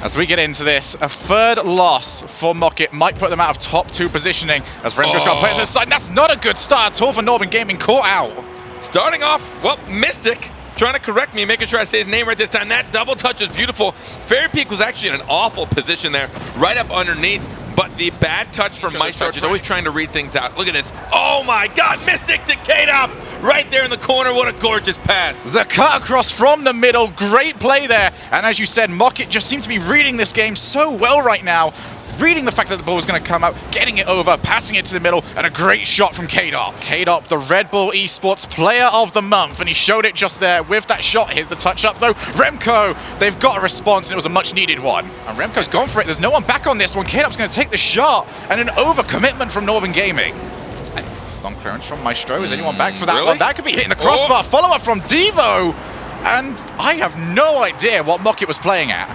As we get into this, a third loss for mockit might put them out of top 2 positioning as Remco's got players aside. That's not a good start at all for Northern Gaming, caught out. Starting off, well, Mystic trying to correct me, making sure I say his name right this time. That double touch is beautiful. Fairy Peak was actually in an awful position there, right up underneath. But the bad touch from Maestro is always trying to read things out. Look at this. Oh my God, Mystic to K-Dop right there in the corner. What a gorgeous pass. The cut across from the middle, great play there. And as you said, mockit just seems to be reading this game so well right now. Reading the fact that the ball was going to come out, getting it over, passing it to the middle, and a great shot from K-Dop. K-Dop, the Red Bull eSports Player of the Month, and he showed it just there with that shot. Here's the touch-up, though. Remco, they've got a response, and it was a much-needed one. And Remco's gone for it. There's no one back on this one. K-Dop's going to take the shot, and an over-commitment from Northern Gaming. Long clearance from Maestro. Is anyone back for that one? That could be hitting the crossbar. Follow-up from Devo. And I have no idea what mockit was playing at.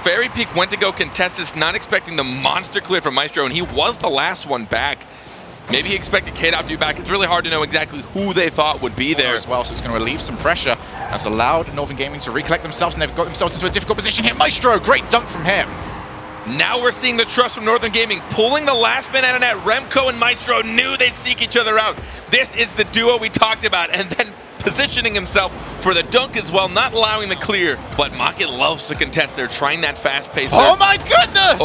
Fairy Peak went to go contest this, not expecting the monster clear from Maestro, and he was the last one back. Maybe he expected K-Dop to be back. It's really hard to know exactly who they thought would be there as well, so it's going to relieve some pressure. That's allowed Northern Gaming to recollect themselves, and they've got themselves into a difficult position here. Maestro, great dunk from him. Now we're seeing the trust from Northern Gaming, pulling the last man out of net. Remco and Maestro knew they'd seek each other out. This is the duo we talked about, and then positioning himself for the dunk as well, not allowing the clear. But mockit loves to contest. They're trying that fast pace. Oh my goodness!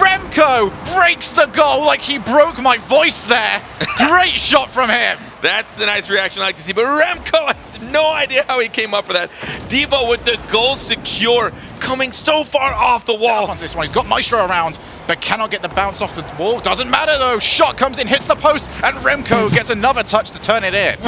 Remco breaks the goal like he broke my voice there. Great shot from him. That's the nice reaction I like to see. But Remco, I have no idea how he came up for that. Devo with the goal secure, coming so far off the wall. On this one, he's got Maestro around, but cannot get the bounce off the wall. Doesn't matter though. Shot comes in, hits the post, and Remco gets another touch to turn it in.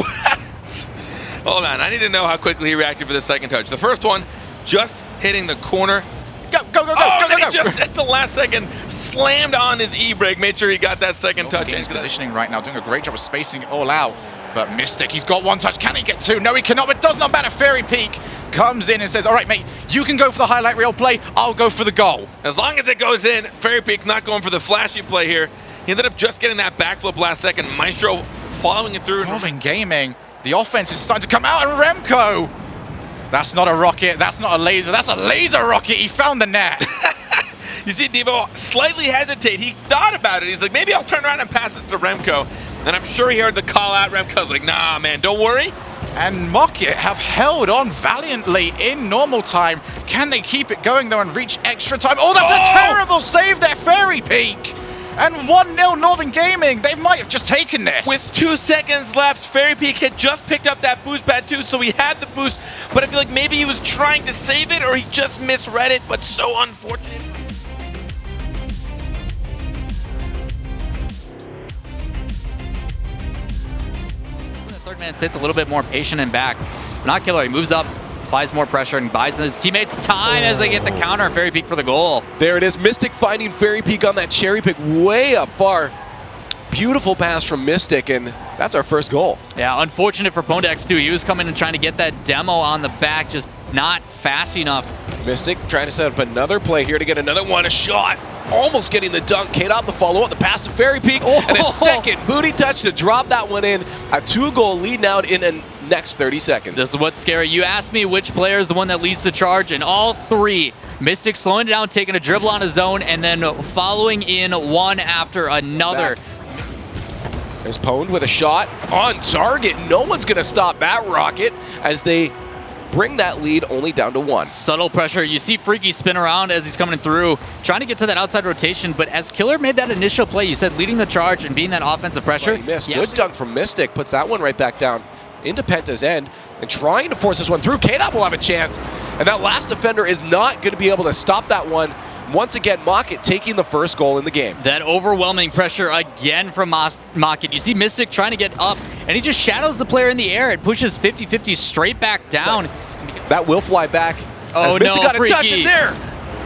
Hold on, I need to know how quickly he reacted for the second touch. The first one, just hitting the corner. Go, go, go, go, go, go, go. Just at the last second, slammed on his E-brake, made sure he got that second touch. He's positioning right now, doing a great job of spacing it all out. But Mystic, he's got one touch. Can he get two? No, he cannot, but does not matter. Fairy Peak comes in and says, all right, mate, you can go for the highlight reel play. I'll go for the goal. As long as it goes in, Fairy Peak's not going for the flashy play here. He ended up just getting that backflip last second. Maestro following it through. Northern Gaming. The offense is starting to come out, and Remco. That's not a rocket. That's not a laser. That's a laser rocket. He found the net. You see Devo slightly hesitate. He thought about it. He's like, maybe I'll turn around and pass this to Remco. And I'm sure he heard the call out. Remco's like, nah, man, don't worry. And mockit have held on valiantly in normal time. Can they keep it going, though, and reach extra time? Oh, that's a terrible save there, Fairy Peak. And 1-0 Northern Gaming. They might have just taken this. With 2 seconds left, Fairy Peak had just picked up that boost pad too, so he had the boost. But I feel like maybe he was trying to save it or he just misread it, but so unfortunate. The third man sits a little bit more patient and back. Not killer, he moves up, applies more pressure, and buys his teammates time as they get the counter. Fairy Peak for the goal. There it is. Mystic finding Fairy Peak on that cherry pick way up far. Beautiful pass from Mystic, and that's our first goal. Yeah, unfortunate for Pondex too. He was coming and trying to get that demo on the back, just not fast enough. Mystic trying to set up another play here to get another one, a shot. Almost getting the dunk. K-Dop the follow-up, the pass to Fairy Peak, and a second booty touch to drop that one in. A 2-goal lead now in the next 30 seconds. This is what's scary. You asked me which player is the one that leads the charge, and all three. Mystic slowing it down, taking a dribble on his own, and then following in one after another. There's Pwned with a shot on target. No one's going to stop that rocket as they bring that lead only down to 1. Subtle pressure. You see Freaky spin around as he's coming through, trying to get to that outside rotation, but as Killer made that initial play, you said leading the charge and being that offensive pressure. Good dunk from Mystic, puts that one right back down into Penta's end and trying to force this one through. K-Dop will have a chance, and that last defender is not going to be able to stop that one. Once again, mockit taking the first goal in the game. That overwhelming pressure again from mockit. You see Mystic trying to get up, and he just shadows the player in the air. It pushes 50-50 straight back down. That will fly back. Oh, Mystic got a Freaky. touch in there.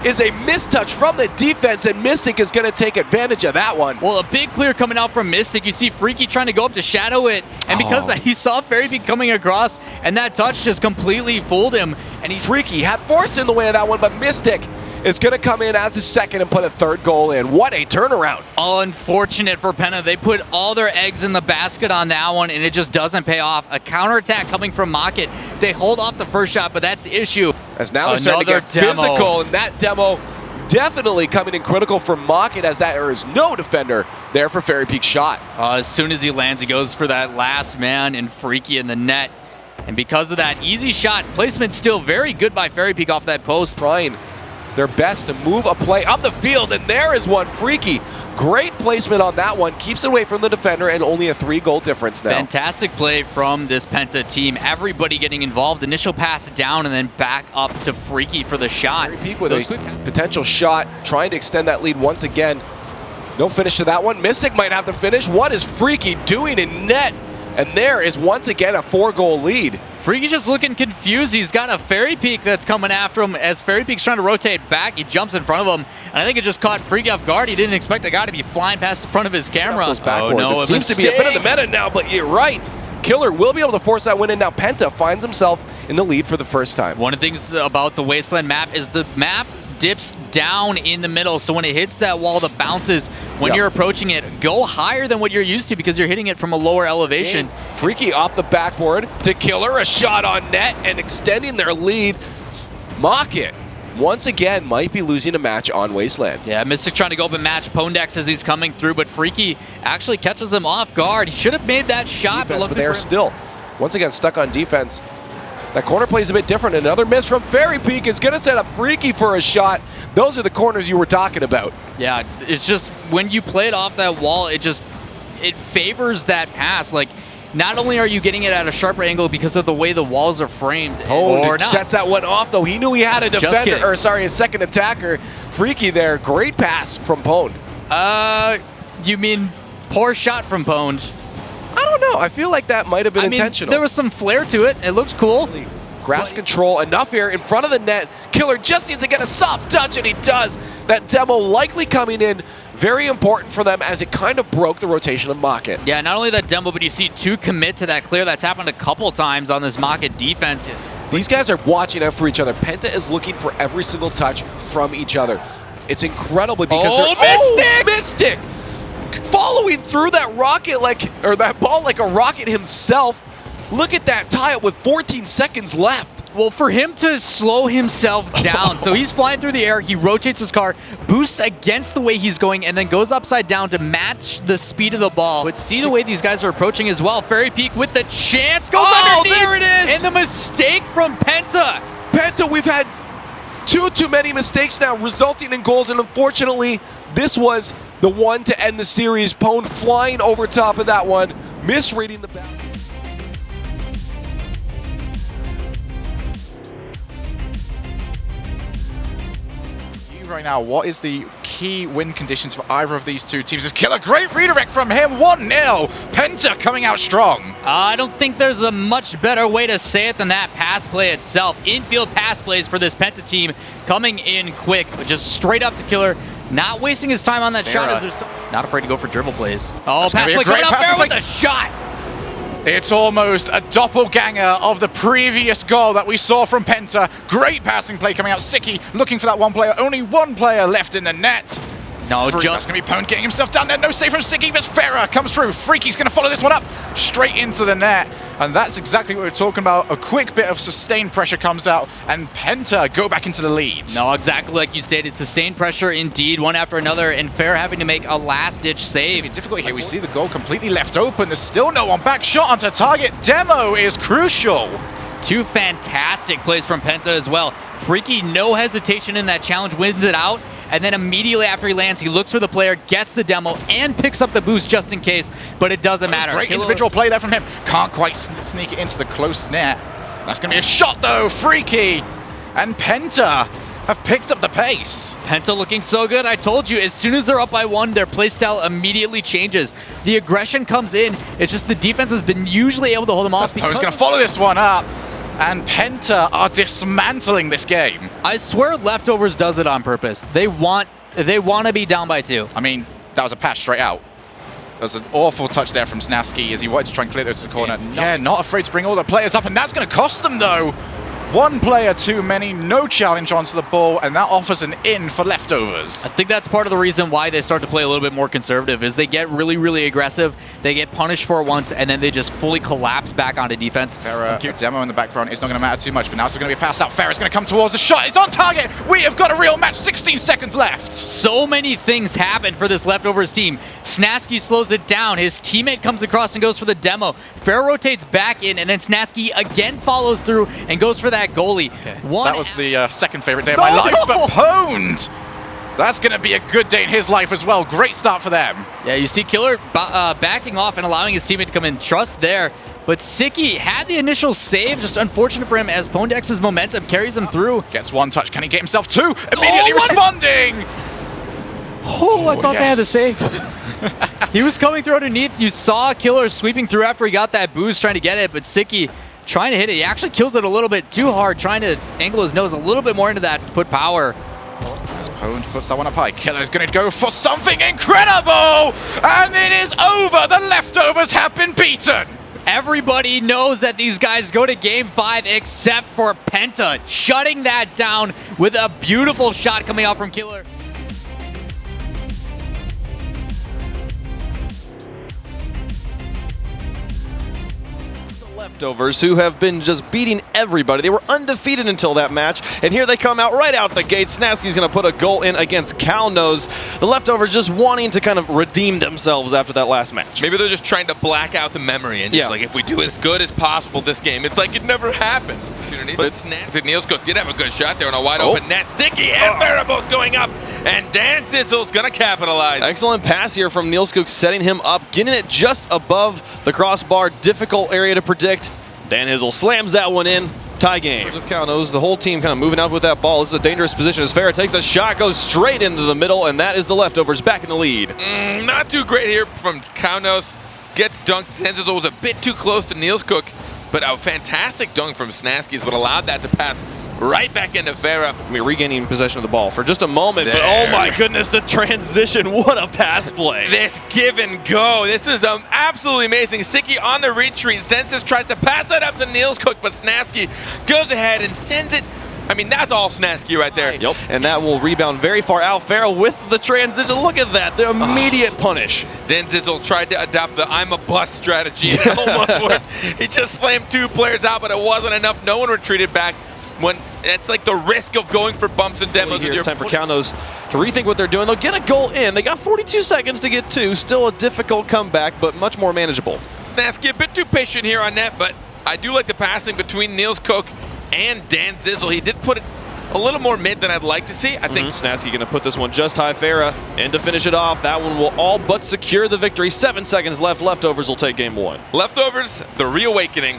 Is a mistouch from the defense, and Mystic is going to take advantage of that one. Well, a big clear coming out from Mystic. You see Freaky trying to go up to shadow it, and because that he saw Fairy Peak coming across, and that touch just completely fooled him. And Freaky had forced in the way of that one, but Mystic is going to come in as a second and put a third goal in. What a turnaround. Unfortunate for Penta. They put all their eggs in the basket on that one, and it just doesn't pay off. A counterattack coming from mockit. They hold off the first shot, but that's the issue. As now they're starting to get physical, and that demo definitely coming in critical for mockit, as there is no defender there for Fairy Peak's shot. As soon as he lands, he goes for that last man and Freaky in the net. And because of that easy shot, placement still very good by Fairy Peak off that post. Trying their best to move a play up the field, and there is one. Freaky. Great placement on that one. Keeps it away from the defender, and only a 3-goal difference now. Fantastic play from this Penta team. Everybody getting involved. Initial pass down and then back up to Freaky for the shot. Fairy Peak with a potential shot, trying to extend that lead once again. No finish to that one. Mystic might have the finish. What is Freaky doing in net? And there is once again a 4-goal lead. Freaky just looking confused. He's got a Fairy Peak that's coming after him. As Fairy Peak's trying to rotate back, he jumps in front of him. And I think it just caught Freaky off guard. He didn't expect a guy to be flying past the front of his camera. Oh no, it seems to be a bit of the meta now, but you're right. Killer will be able to force that win, and now Penta finds himself in the lead for the first time. One of the things about the Wasteland map is the map dips down in the middle, so when it hits that wall, the bounces, when you're approaching it, go higher than what you're used to because you're hitting it from a lower elevation. Freaky off the backboard to Killer, a shot on net and extending their lead. mockit once again might be losing a match on Wasteland. Yeah, Mystic trying to go up and match Pondex as he's coming through, but Freaky actually catches him off guard. He should have made that shot, but they're still once again stuck on defense. That corner plays a bit different. Another miss from Fairy Peak is going to set up Freaky for a shot. Those are the corners you were talking about. Yeah, it's just when you play it off that wall, it favors that pass. Like, not only are you getting it at a sharper angle because of the way the walls are framed. Oh, sets that one off though. He knew he had a defender, or sorry, a second attacker. Freaky there. Great pass from Pwned. You mean poor shot from Pwned? I don't know. I feel like that might have been intentional. There was some flair to it. It looked cool. Grasp control enough here in front of the net. Killer just needs to get a soft touch, and he does. That demo likely coming in very important for them as it kind of broke the rotation of mockit. Yeah, not only that demo, but you see two commit to that clear. That's happened a couple times on this mockit defense. These guys are watching out for each other. Penta is looking for every single touch from each other. It's incredible because Mystic! Following through that rocket or that ball like a rocket himself. Look at that tie up with 14 seconds left. Well, for him to slow himself down, so he's flying through the air, he rotates his car, boosts against the way he's going, and then goes upside down to match the speed of the ball. But see the way these guys are approaching as well. Fairy Peak with the chance, goes underneath, there it is! And the mistake from Penta. Penta, we've had too many mistakes now, resulting in goals, and unfortunately, this was the one to end the series. Pwned flying over top of that one, misreading the boundary. Right now, what is the key win conditions for either of these two teams? This Killer, great redirect from him, 1-0. Penta coming out strong. I don't think there's a much better way to say it than that pass play itself. Infield pass plays for this Penta team coming in quick, just straight up to Killer. Not wasting his time on that shot. Not afraid to go for dribble plays. Oh, pass play coming up there with a shot. It's almost a doppelganger of the previous goal that we saw from Penta. Great passing play coming out. Sicky looking for that one player. Only one player left in the net. No, that's going to be Pwned getting himself down there. No save from Sicky, but Farah comes through. Freaky's going to follow this one up straight into the net. And that's exactly what we're talking about. A quick bit of sustained pressure comes out, and Penta go back into the lead. No, exactly like you stated. Sustained pressure indeed, one after another, and Farah having to make a last-ditch save. It's difficult here. We see the goal completely left open. There's still no one back. Shot onto target. Demo is crucial. Two fantastic plays from Penta as well. Freaky, no hesitation in that challenge, wins it out. And then immediately after he lands, he looks for the player, gets the demo, and picks up the boost just in case, but it doesn't matter. Great individual play there from him. Can't quite sneak it into the close net. That's going to be a shot, though. Freaky and Penta have picked up the pace. Penta looking so good. I told you, as soon as they're up by one, their playstyle immediately changes. The aggression comes in. It's just the defense has been usually able to hold them off. Poe's going to follow this one up. And Penta are dismantling this game. I swear Leftovers does it on purpose. They want to be down by 2. I mean, that was a pass straight out. That was an awful touch there from Snasky as he wanted to try and clear this to the corner. Yeah, not afraid to bring all the players up, and that's going to cost them, though. One player too many, no challenge onto the ball, and that offers an in for Leftovers. I think that's part of the reason why they start to play a little bit more conservative is they get really, really aggressive. They get punished for it once, and then they just fully collapse back onto defense. Farah, a demo in the background, it's not going to matter too much, but now it's going to be a pass out. Farah's going to come towards the shot. It's on target. We have got a real match. 16 seconds left. So many things happen for this Leftovers team. Snasky slows it down. His teammate comes across and goes for the demo. Farah rotates back in, and then Snasky again follows through and goes for that goalie. Okay. That was the second favorite day of my life, but pwned. That's going to be a good day in his life as well. Great start for them. Yeah, you see Killer backing off and allowing his teammate to come in. Trust there. But Sicky had the initial save, just unfortunate for him as Pondex's momentum carries him through. Gets one touch. Can he get himself two? Immediately responding. Oh, I thought they had the save. He was coming through underneath. You saw Killer sweeping through after he got that boost trying to get it, but Sicky trying to hit it. He actually kills it a little bit too hard, trying to angle his nose a little bit more into that to put power. As Pwned puts that one up high, Killer's going to go for something incredible! And it is over! The Leftovers have been beaten! Everybody knows that these guys go to Game 5 except for Penta, shutting that down with a beautiful shot coming out from Killer. Leftovers, who have been just beating everybody. They were undefeated until that match, and here they come out right out the gate. Snasky's going to put a goal in against Cownose. The Leftovers just wanting to kind of redeem themselves after that last match. Maybe they're just trying to black out the memory and just like, if we do as good as possible this game, it's like it never happened. But Neilskook did have a good shot there on a wide open net. Sicky and Farah both going up, and Dan Zizzle's going to capitalize. Excellent pass here from Neilskook, setting him up, getting it just above the crossbar. Difficult area to predict. Dan Hizzle slams that one in. Tie game. Of Cownose, the whole team kind of moving out with that ball. This is a dangerous position as Farah takes a shot, goes straight into the middle, and that is the Leftovers back in the lead. Not too great here from Cownose. Gets dunked. Dan Zizzle was a bit too close to Neilskook, but a fantastic dunk from Snasky is what allowed that to pass right back into Farah. I mean, regaining possession of the ball for just a moment, but oh my goodness, the transition. What a pass play. This give and go. This is absolutely amazing. Sicky on the retreat. Zensis tries to pass that up to Neilskook, but Snasky goes ahead and sends it. I mean, that's all Snasky right there. Yep, and that will rebound very far out. Farah with the transition. Look at that, the immediate punish. Dan Zizzle tried to adopt the I'm a bust strategy. It almost worked. He just slammed two players out, but it wasn't enough. No one retreated back. When it's like the risk of going for bumps and demos. It's time for Cownose to rethink what they're doing. They'll get a goal in. They got 42 seconds to get two. Still a difficult comeback, but much more manageable. Snasky a bit too patient here on net, but I do like the passing between Neilskook and Dan Zizzle. He did put it a little more mid than I'd like to see. I think Snasky going to put this one just high. Farah, and to finish it off, that one will all but secure the victory. 7 seconds left. Leftovers will take game one. Leftovers, the reawakening.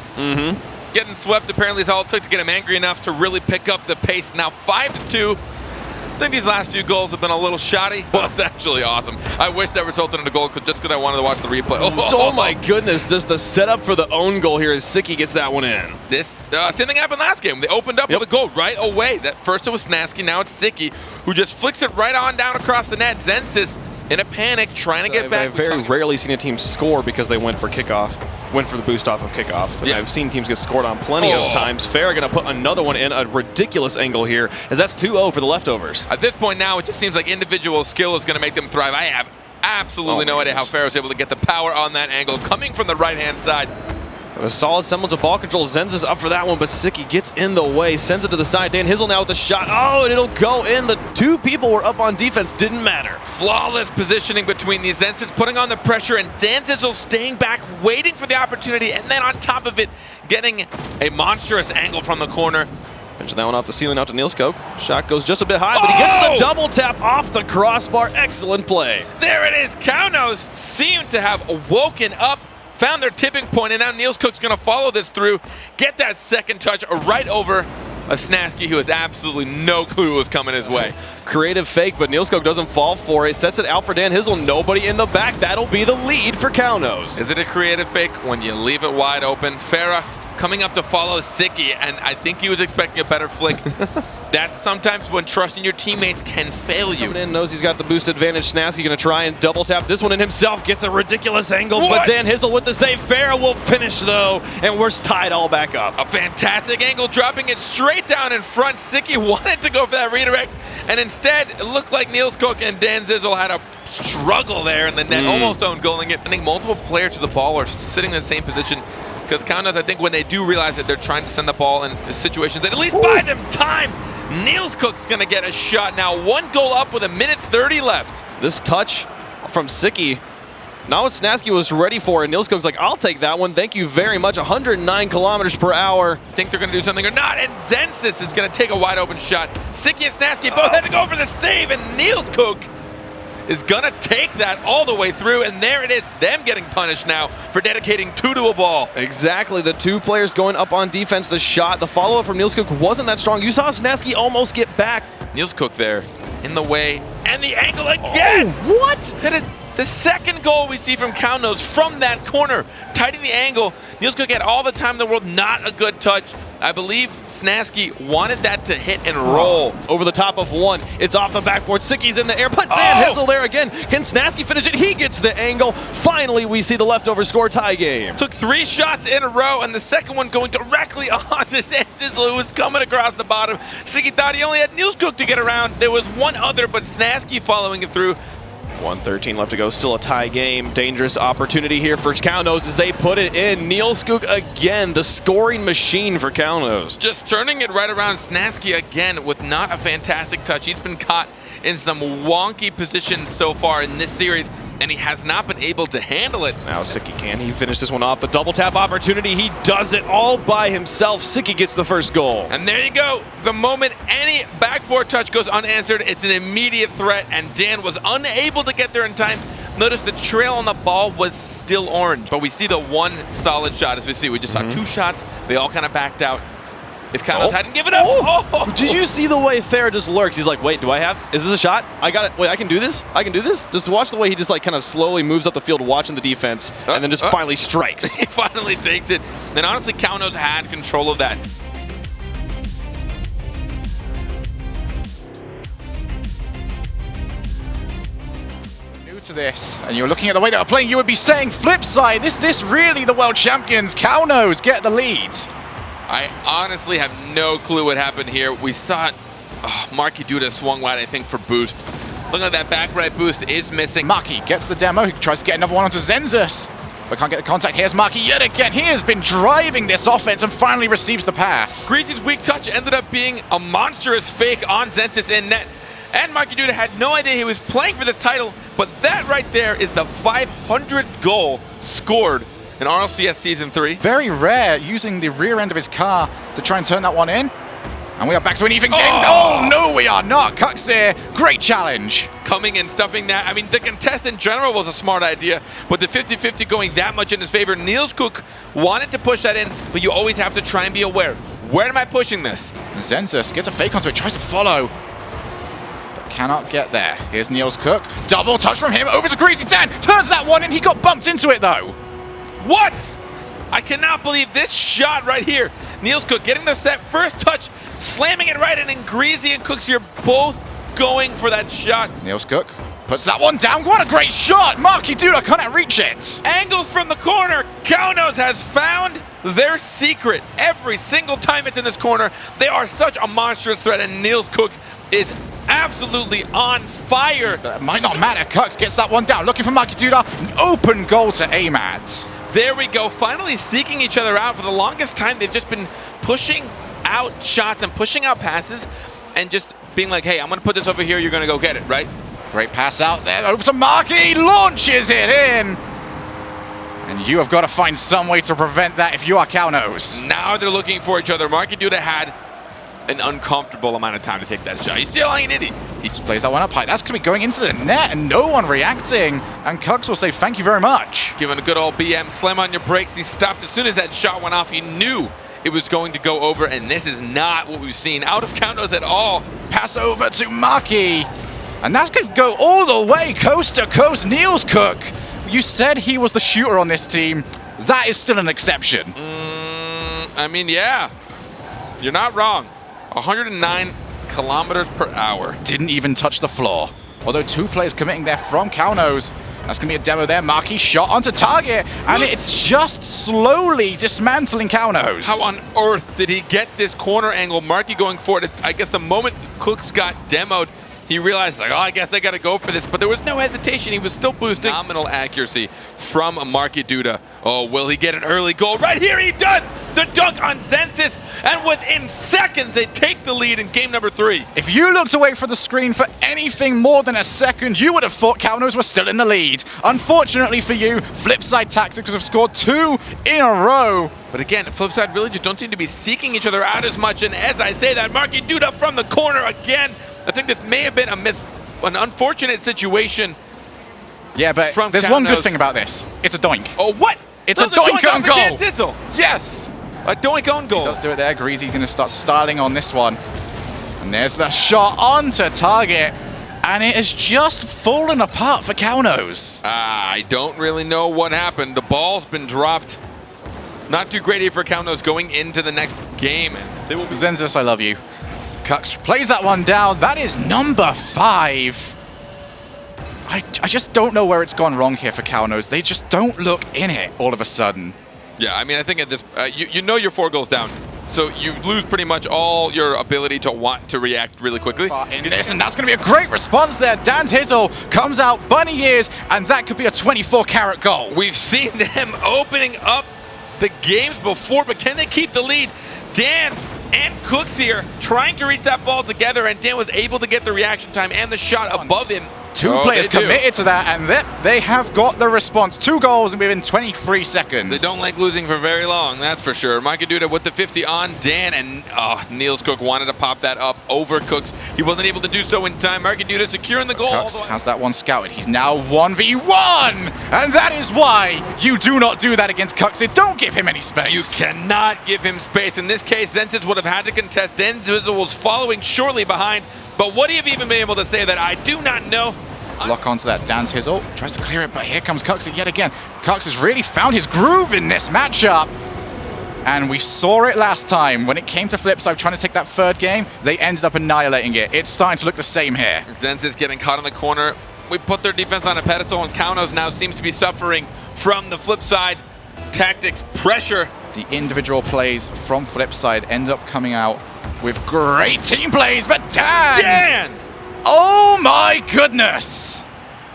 Getting swept apparently is all it took to get him angry enough to really pick up the pace. Now 5-2. I think these last few goals have been a little shoddy, but it's actually awesome. I wish that resulted in a goal just because I wanted to watch the replay. Oh my goodness, just the setup for the own goal here as Sicky gets that one in. This same thing happened last game. They opened up with a goal right away. That first it was Snasky, now it's Sicky, who just flicks it right on down across the net. Zensis in a panic, trying to get back. I've very rarely seen a team score because they went for kickoff, went for the boost off of kickoff. And I've seen teams get scored on plenty of times. Farah going to put another one in, a ridiculous angle here, as that's 2-0 for the Leftovers. At this point now, it just seems like individual skill is going to make them thrive. I have absolutely no idea how Farah was able to get the power on that angle, coming from the right-hand side. A solid semblance of ball control. Zenz is up for that one, but Sicky gets in the way, sends it to the side. Dan Hizzle now with the shot. Oh, and it'll go in. The two people were up on defense. Didn't matter. Flawless positioning between these. Zenz is putting on the pressure, and Dan Hizzle staying back, waiting for the opportunity, and then on top of it, getting a monstrous angle from the corner. Pinch that one off the ceiling out to Neilskook. Shot goes just a bit high, but he gets the double tap off the crossbar. Excellent play. There it is. Cownose seem to have woken up, found their tipping point, and now Neilskook's going to follow this through, get that second touch right over a Snasky who has absolutely no clue was coming his way. Creative fake, but Neilskook doesn't fall for it. Sets it out for Dan Hizzle. Nobody in the back. That'll be the lead for Cownose. Is it a creative fake when you leave it wide open? Farah coming up to follow Sicky, and I think he was expecting a better flick. That's sometimes when trusting your teammates can fail you. Coming in, knows he's got the boost advantage. Snasky gonna try and double tap this one in himself. Gets a ridiculous angle, but Dan Hizzle with the save. Farah will finish though, and we're tied all back up. A fantastic angle, dropping it straight down in front. Sicky wanted to go for that redirect, and instead it looked like Niels Cook and Dan Zizzle had a struggle there in the net, almost own goaling it. I think multiple players to the ball are sitting in the same position. Because Kaunas, I think when they do realize that they're trying to send the ball in situations that at least buy them time, Niels Cook's going to get a shot now. 1 goal up with 1:30 left. This touch from Sicky, not what Snasky was ready for, and Niels Cook's like, I'll take that one, thank you very much. 109 kilometers per hour. Think they're going to do something or not, and Zensis is going to take a wide open shot. Sicky and Snasky both had to go for the save, and Niels Cook is gonna take that all the way through, and there it is, them getting punished now for dedicating 2 to a ball. Exactly, the 2 players going up on defense. The shot, the follow-up from Niels Cook wasn't that strong. You saw Snasky almost get back. Niels Cook there, in the way, and the angle again! Oh, what? That is the second goal we see from Kaunas from that corner, tightening the angle. Niels Cook had all the time in the world, not a good touch. I believe Snasky wanted that to hit and roll. Over the top of one, it's off the backboard. Sicky's in the air, but Dan Hizzle there again. Can Snasky finish it? He gets the angle. Finally, we see the leftover score tie game. Took 3 shots in a row, and the second one going directly onto Zizzle, who was coming across the bottom. Sicky thought he only had Niels Cook to get around. There was one other, but Snasky following it through. 1:13 left to go, still a tie game. Dangerous opportunity here for Kaunas as they put it in. Niels Cook again, the scoring machine for Kaunas. Just turning it right around. Snasky again with not a fantastic touch. He's been caught in some wonky positions so far in this series, and he has not been able to handle it. Now Sicky, can he finish this one off? The double tap opportunity, he does it all by himself. Sicky gets the first goal. And there you go. The moment any backboard touch goes unanswered, it's an immediate threat, and Dan was unable to get there in time. Notice the trail on the ball was still orange, but we see the one solid shot. As we see, we just saw 2 shots. They all kind of backed out. If Kaunas hadn't given up. Did you see the way Farah just lurks? He's like, wait, do I have, is this a shot? I got it, wait, I can do this? I can do this? Just watch the way he just like kind of slowly moves up the field watching the defense and then just finally strikes. He finally takes it. And honestly, Kaunas had control of that. New to this, and you're looking at the way they're playing, you would be saying flip side, this really the world champions. Kaunas get the lead. I honestly have no clue what happened here. We saw it. Marky Duda swung wide, I think, for boost. Looking at that back right boost is missing. Marky gets the demo. He tries to get another one onto Zenzus, but can't get the contact. Here's Marky yet again. He has been driving this offense and finally receives the pass. Greasy's weak touch ended up being a monstrous fake on Zenzus in net. And Marky Duda had no idea he was playing for this title, but that right there is the 500th goal scored in RLCS Season 3. Very rare, using the rear end of his car to try and turn that one in. And we are back to an even game. Oh, no, we are not. Kuxir, great challenge. Coming and stuffing that. I mean, the contest in general was a smart idea, but the 50-50 going that much in his favor. Niels Cook wanted to push that in, but you always have to try and be aware. Where am I pushing this? Zenzus gets a fake onto it, tries to follow, but cannot get there. Here's Niels Cook. Double touch from him over to Greasy. Dan turns that one in. He got bumped into it, though. What? I cannot believe this shot right here. Niels Cook getting the set, first touch, slamming it right in, and Greasy and Cooks here both going for that shot. Niels Cook puts that one down. What a great shot. Marky Duda cannot reach it. Angles from the corner. Kaunas has found their secret. Every single time it's in this corner, they are such a monstrous threat, and Niels Cook is absolutely on fire. It might not matter. Cooks gets that one down. Looking for Marky Duda. An open goal to aim at. There we go, finally seeking each other out. For the longest time, they've just been pushing out shots and pushing out passes and just being like, hey, I'm going to put this over here, you're going to go get it, right? Great pass out there, over to Marky, launches it in. And you have got to find some way to prevent that if you are Kaunas. Now they're looking for each other. Marky Duda had an uncomfortable amount of time to take that shot. You see how long he did? He just plays that one up high. That's going to be going into the net and no one reacting. And Cooks will say thank you very much. Giving a good old BM, slam on your brakes. He stopped as soon as that shot went off. He knew it was going to go over, and this is not what we've seen out of Kaunas at all. Pass over to Marky. And that's going to go all the way coast to coast. Niels Cook, you said he was the shooter on this team. That is still an exception. I mean, yeah, you're not wrong. 109 kilometers per hour. Didn't even touch the floor. Although 2 players committing there from Kaunos. That's going to be a demo there. Marky shot onto target, and it's just slowly dismantling Kaunos. How on earth did he get this corner angle? Marky going for it. I guess the moment Cooks got demoed, he realized, like, oh, I guess I got to go for this. But there was no hesitation. He was still boosting. Phenomenal accuracy from Marky Duda. Oh, will he get an early goal? Right here he does! The dunk on Zensis, and within seconds, they take the lead in game number 3. If you looked away from the screen for anything more than a second, you would have thought Kaunos were still in the lead. Unfortunately for you, Flipside Tactics have scored 2 in a row. But again, Flipside really just don't seem to be seeking each other out as much. And as I say that, Marky Duda from the corner again. I think this may have been an unfortunate situation. Yeah, but there's one good thing about this. It's a doink. Oh, what? It's a doink on goal. Sissel. Yes! A doink on goal. He does do it there. Greasy's going to start styling on this one. And there's the shot onto target. And it has just fallen apart for Kaunos. I don't really know what happened. The ball's been dropped. Not too great here for Kaunos going into the next game. They will be Zensis, I love you. Kux plays that one down. That is number 5. I just don't know where it's gone wrong here for Kaunos. They just don't look in it all of a sudden. Yeah, I mean, I think at this, you know you're 4 goals down. So you lose pretty much all your ability to want to react really quickly. And that's going to be a great response there. Dan Tizzle comes out bunny ears, and that could be a 24-carat goal. We've seen them opening up the games before, but can they keep the lead? Dan and Cooks here trying to reach that ball together, and Dan was able to get the reaction time and the shot above him. 2 players committed to that, and they have got the response. 2 goals within 23 seconds. They don't like losing for very long, that's for sure. Marky Duda with the 50 on Dan, and Niels Cook wanted to pop that up over Cooks. He wasn't able to do so in time. Marky Duda securing the goal. Cooks has that one scouted. He's now 1v1, and that is why you do not do that against Cooks. Don't give him any space. You cannot give him space. In this case, Zensis would have had to contest. Denzel was following shortly behind. But would he have even been able to say that? I do not know. Lock onto that. Dan's Hizzle tries to clear it, but here comes Cux yet again. Cux has really found his groove in this matchup. And we saw it last time. When it came to Flipside trying to take that 3rd game, they ended up annihilating it. It's starting to look the same here. Zensis getting caught in the corner. We put their defense on a pedestal, and Kaunos now seems to be suffering from the Flipside Tactics pressure. The individual plays from Flipside end up coming out with great team plays, but Dan! Oh my goodness!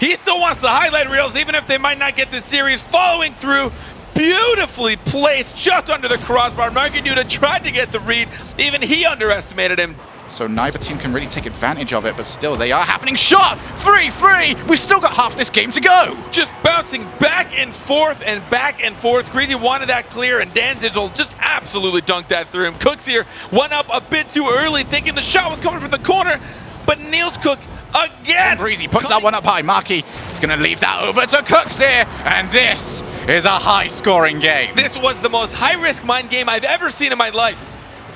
He still wants the highlight reels, even if they might not get this series. Following through, beautifully placed just under the crossbar. Marky Duda tried to get the read. Even he underestimated him. So neither team can really take advantage of it, but still they are happening. Shot! 3-3! We've still got half this game to go! Just bouncing back and forth and back and forth. Greasy wanted that clear, and Dan Digital just absolutely dunked that through him. Cooks here went up a bit too early, thinking the shot was coming from the corner, but Niels Cook again! Greasy puts that one up high. Marky is going to leave that over to Cooks here, and this is a high-scoring game. This was the most high-risk mind game I've ever seen in my life.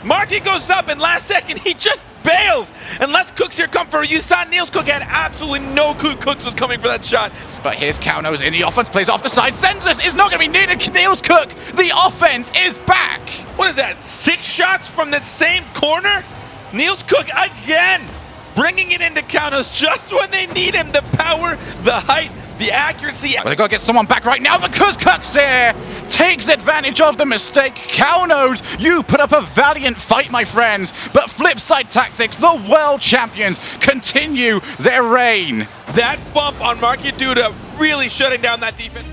Marky goes up, and last second, he just bails and lets Cooks here come for it. You saw Niels Cook had absolutely no clue Cooks was coming for that shot. But here's Kaunos in the offense, plays off the side. Zensis is not going to be needed. Niels Cook, the offense is back. What is that, 6 shots from the same corner? Niels Cook again, bringing it into Kaunos just when they need him. The power, the height, the accuracy. Well, they've got to get someone back right now because Cooks here takes advantage of the mistake. Kaunos, you put up a valiant fight, my friends. But Flipside Tactics, the world champions, continue their reign. That bump on Marky Duda really shutting down that defense.